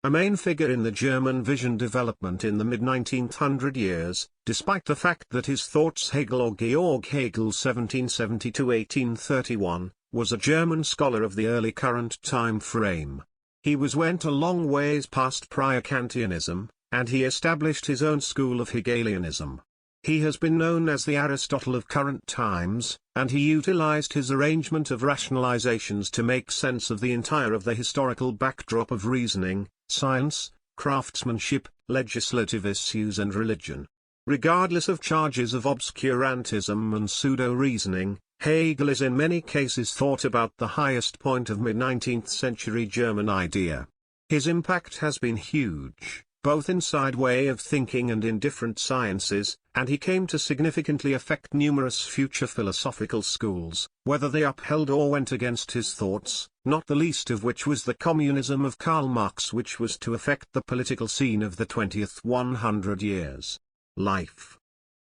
A main figure in the German vision development in the mid-19th years, despite the fact that his thoughts Hegel or Georg Hegel 1770–1831, was a German scholar of the early current time frame. He went a long ways past prior Kantianism, and he established his own school of Hegelianism. He has been known as the Aristotle of current times, and he utilized his arrangement of rationalizations to make sense of the entire of the historical backdrop of reasoning, science, craftsmanship, legislative issues and religion. Regardless of charges of obscurantism and pseudo-reasoning, Hegel is in many cases thought about the highest point of mid-19th century German idea. His impact has been huge, both inside way of thinking and in different sciences, and he came to significantly affect numerous future philosophical schools, whether they upheld or went against his thoughts, not the least of which was the communism of Karl Marx, which was to affect the political scene of the 20th 100 years. Life.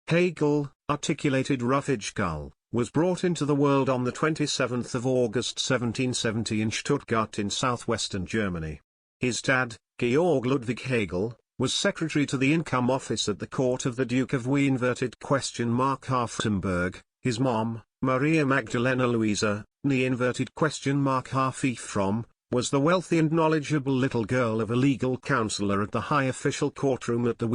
Hegel, articulated roughage skull, was brought into the world on the 27th of August 1770 in Stuttgart in southwestern Germany. His dad, Georg Ludwig Hegel, was secretary to the income office at the court of the Duke of Hafenburg. His mom, Maria Magdalena Luisa, Ephraim, was the wealthy and knowledgeable little girl of a legal counselor at the high official courtroom at the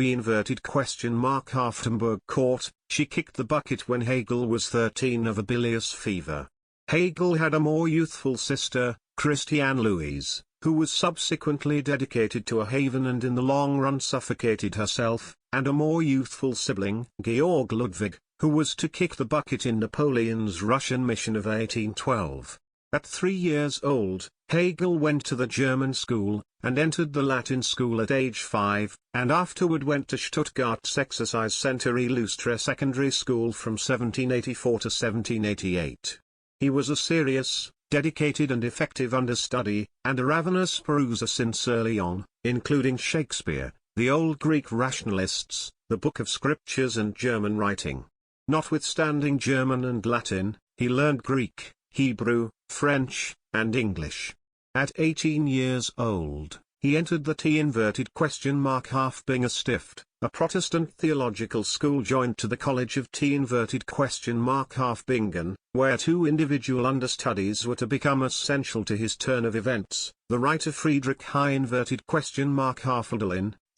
Hafenburg court. She kicked the bucket when Hegel was 13 of a bilious fever. Hegel had a more youthful sister, Christiane Louise, who was subsequently dedicated to a haven and in the long run suffocated herself, and a more youthful sibling, Georg Ludwig, who was to kick the bucket in Napoleon's Russian mission of 1812. At 3 years old, Hegel went to the German school, and entered the Latin school at age 5, and afterward went to Stuttgart's Exercise Center Illustre Secondary School from 1784 to 1788. He was a serious, dedicated and effective understudy, and a ravenous peruser since early on, including Shakespeare, the old Greek rationalists, the Book of Scriptures and German writing. Notwithstanding German and Latin, he learned Greek, Hebrew, French, and English. At 18 years old, he entered the Hafbinger Stift, a Protestant theological school joined to the College of Hafbingen, where 2 individual understudies were to become essential to his turn of events, the writer Friedrich Hölderlin,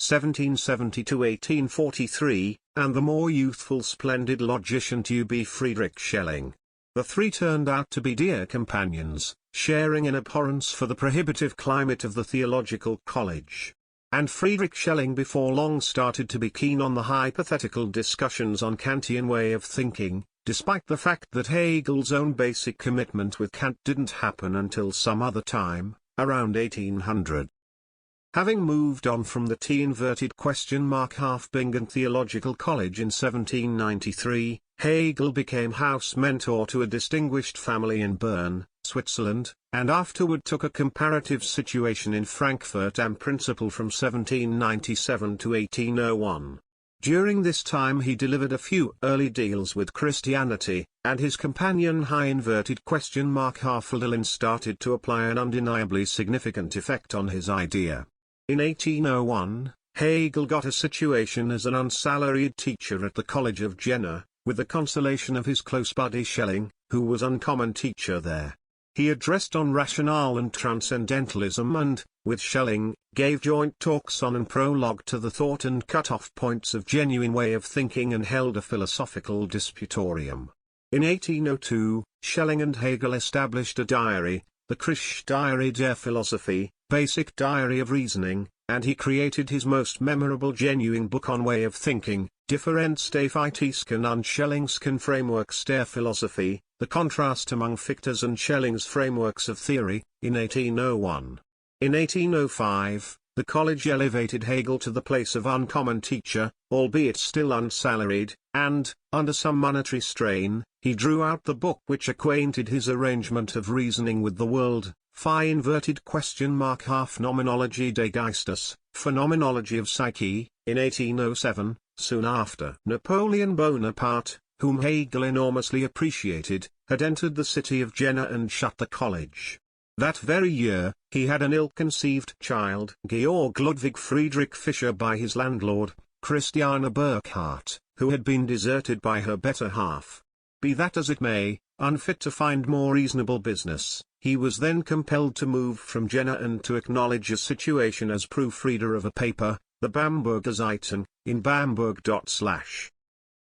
1770–1843, and the more youthful splendid logician to-be Friedrich Schelling. The 3 turned out to be dear companions, sharing an abhorrence for the prohibitive climate of the theological college. And Friedrich Schelling before long started to be keen on the hypothetical discussions on Kantian way of thinking, despite the fact that Hegel's own basic commitment with Kant didn't happen until some other time, around 1800. Having moved on from the Hafbingen Theological College in 1793, Hegel became house mentor to a distinguished family in Bern, Switzerland, and afterward took a comparative situation in Frankfurt am Principal from 1797 to 1801. During this time he delivered a few early deals with Christianity, and his companion Hölderlin started to apply an undeniably significant effect on his idea. In 1801, Hegel got a situation as an unsalaried teacher at the College of Jena, with the consolation of his close buddy Schelling, who was uncommon teacher there. He addressed on rationale and transcendentalism and, with Schelling, gave joint talks on and prologue to the thought and cut-off points of genuine way of thinking and held a philosophical disputorium. In 1802, Schelling and Hegel established a diary, the Krisch Diary der Philosophie, Basic Diary of Reasoning, and he created his most memorable genuine book on way of thinking, Differenz des Fichteschen und Schellingschen Frameworks der Philosophie, The Contrast Among Fichte's and Schelling's Frameworks of Theory, in 1801. In 1805, the college elevated Hegel to the place of uncommon teacher, albeit still unsalaried, and, under some monetary strain, he drew out the book which acquainted his arrangement of reasoning with the world, Phenomenologie des Geistes, Phenomenology of Psyche, in 1807, soon after. Napoleon Bonaparte, whom Hegel enormously appreciated, had entered the city of Jena and shut the college. That very year, he had an ill-conceived child, Georg Ludwig Friedrich Fischer, by his landlord, Christiane Burkhardt, who had been deserted by her better half. Be that as it may, unfit to find more reasonable business, he was then compelled to move from Jena and to acknowledge a situation as proofreader of a paper, the Bamberger Zeitung, in Bamberg.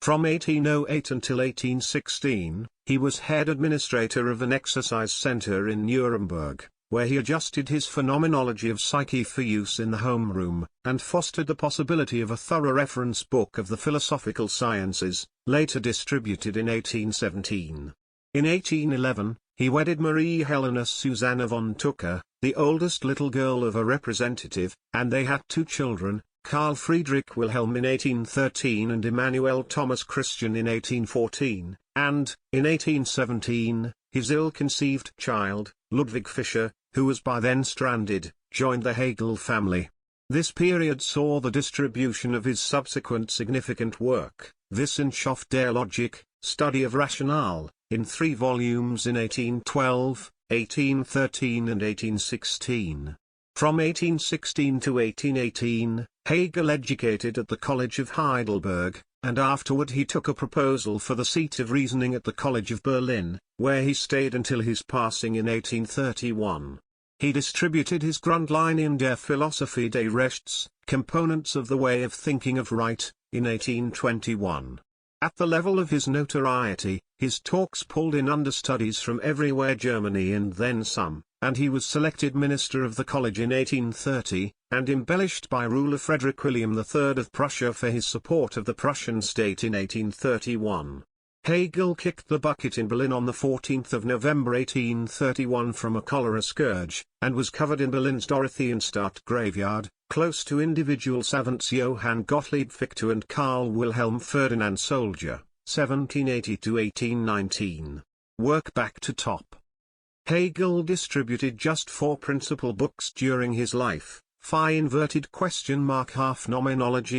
From 1808 until 1816, he was head administrator of an exercise center in Nuremberg, where he adjusted his phenomenology of psyche for use in the homeroom, and fostered the possibility of a thorough reference book of the philosophical sciences, later distributed in 1817. In 1811, he wedded Marie Helena Susanna von Tucker, the oldest little girl of a representative, and they had two children, Carl Friedrich Wilhelm in 1813 and Emmanuel Thomas Christian in 1814, and, in 1817, his ill-conceived child, Ludwig Fischer, who was by then stranded, joined the Hegel family. This period saw the distribution of his subsequent significant work, Wissenschaft der Logik, Study of Rationale, in 3 volumes in 1812, 1813 and 1816. From 1816 to 1818, Hegel educated at the College of Heidelberg, and afterward he took a proposal for the seat of reasoning at the College of Berlin, where he stayed until his passing in 1831. He distributed his Grundlinien der Philosophie des Rechts, Components of the Way of Thinking of Right, in 1821. At the level of his notoriety, his talks pulled in understudies from everywhere, Germany and then some, and he was selected minister of the college in 1830, and embellished by ruler Frederick William III of Prussia for his support of the Prussian state in 1831. Hegel kicked the bucket in Berlin on the 14th of November 1831 from a cholera scourge, and was covered in Berlin's Dorotheenstadt graveyard, close to individual savants Johann Gottlieb Fichte and Karl Wilhelm Ferdinand Soldier, 1780–1819. Work back to top. Hegel distributed just 4 principal books during his life: Half Phenomenologie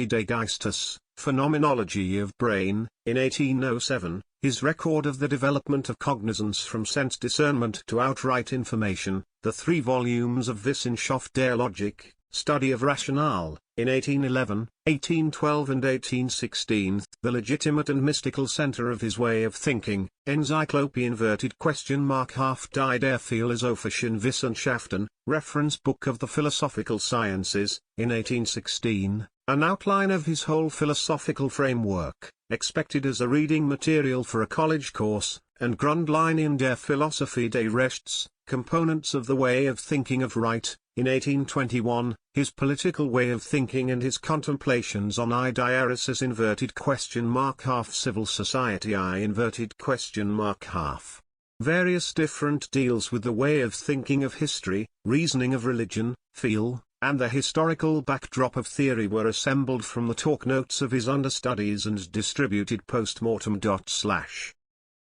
des Geistes, Phenomenology of Brain, in 1807, his record of the development of cognizance from sense discernment to outright information, the 3 volumes of Wissenschaft der Logik, Study of Rationale, in 1811, 1812 and 1816, the legitimate and mystical center of his way of thinking, Encyclopädie half die der Philosophischen Wissenschaften, reference book of the philosophical sciences, in 1816, an outline of his whole philosophical framework, expected as a reading material for a college course, and Grundlinien der Philosophie des Rechts, Components of the Way of Thinking of Right, in 1821, his political way of thinking and his contemplations on Idearesis half civil society half. Various different deals with the way of thinking of history, reasoning of religion, feel, and the historical backdrop of theory were assembled from the talk notes of his understudies and distributed post-mortem.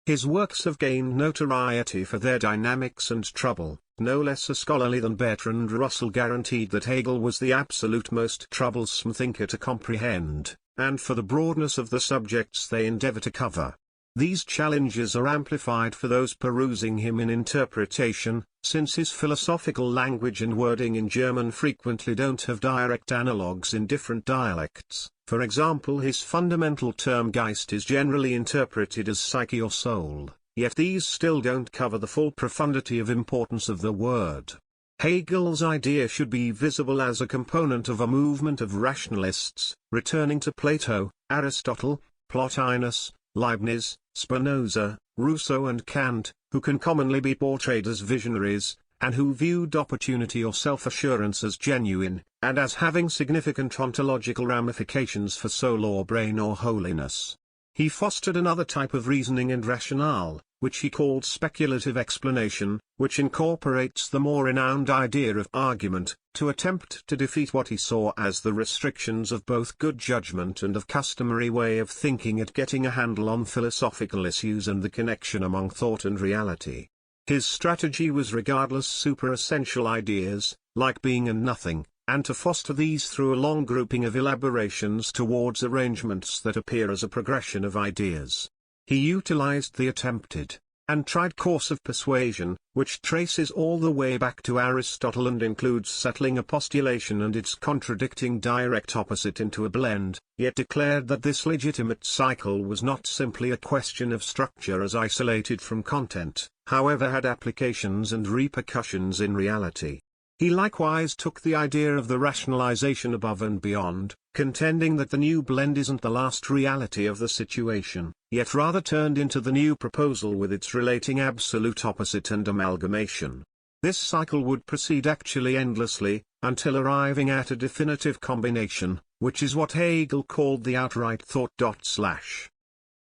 His works have gained notoriety for their dynamics and trouble. No less a scholarly than Bertrand Russell guaranteed that Hegel was the absolute most troublesome thinker to comprehend, and for the broadness of the subjects they endeavor to cover. These challenges are amplified for those perusing him in interpretation, since his philosophical language and wording in German frequently don't have direct analogues in different dialects. For example, his fundamental term Geist is generally interpreted as psyche or soul, yet these still don't cover the full profundity of importance of the word. Hegel's idea should be visible as a component of a movement of rationalists, returning to Plato, Aristotle, Plotinus, Leibniz, Spinoza, Rousseau and Kant, who can commonly be portrayed as visionaries, and who viewed opportunity or self-assurance as genuine, and as having significant ontological ramifications for soul or brain or holiness. He fostered another type of reasoning and rationale, which he called speculative explanation, which incorporates the more renowned idea of argument, to attempt to defeat what he saw as the restrictions of both good judgment and of customary way of thinking at getting a handle on philosophical issues and the connection among thought and reality. His strategy was regardless super-essential ideas, like being and nothing, and to foster these through a long grouping of elaborations towards arrangements that appear as a progression of ideas. He utilized the attempted and tried course of persuasion, which traces all the way back to Aristotle and includes settling a postulation and its contradicting direct opposite into a blend, yet declared that this legitimate cycle was not simply a question of structure as isolated from content, however had applications and repercussions in reality. He likewise took the idea of the rationalization above and beyond, contending that the new blend isn't the last reality of the situation, yet rather turned into the new proposal with its relating absolute opposite and amalgamation. This cycle would proceed actually endlessly, until arriving at a definitive combination, which is what Hegel called the outright thought.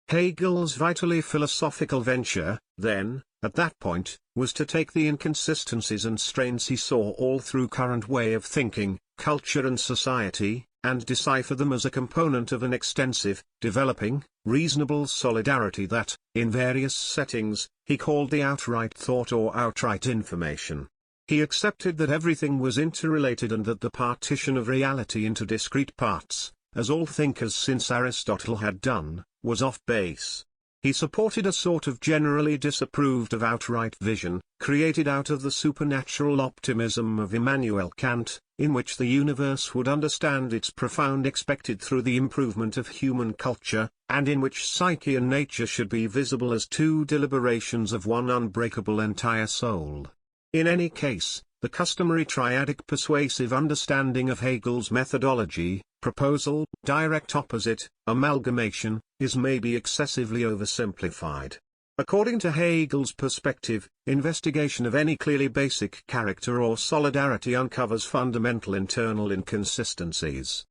Hegel's vitally philosophical venture, then, at that point, was to take the inconsistencies and strains he saw all through current way of thinking, culture and society, and decipher them as a component of an extensive, developing, reasonable solidarity that, in various settings, he called the outright thought or outright information. He accepted that everything was interrelated and that the partition of reality into discrete parts, as all thinkers since Aristotle had done, was off base. He supported a sort of generally disapproved of outright vision, created out of the supernatural optimism of Immanuel Kant, in which the universe would understand its profound expected through the improvement of human culture, and in which psyche and nature should be visible as two deliberations of one unbreakable entire soul. In any case, the customary triadic persuasive understanding of Hegel's methodology, proposal, direct opposite, amalgamation, is maybe excessively oversimplified. According to Hegel's perspective, investigation of any clearly basic character or solidarity uncovers fundamental internal inconsistencies.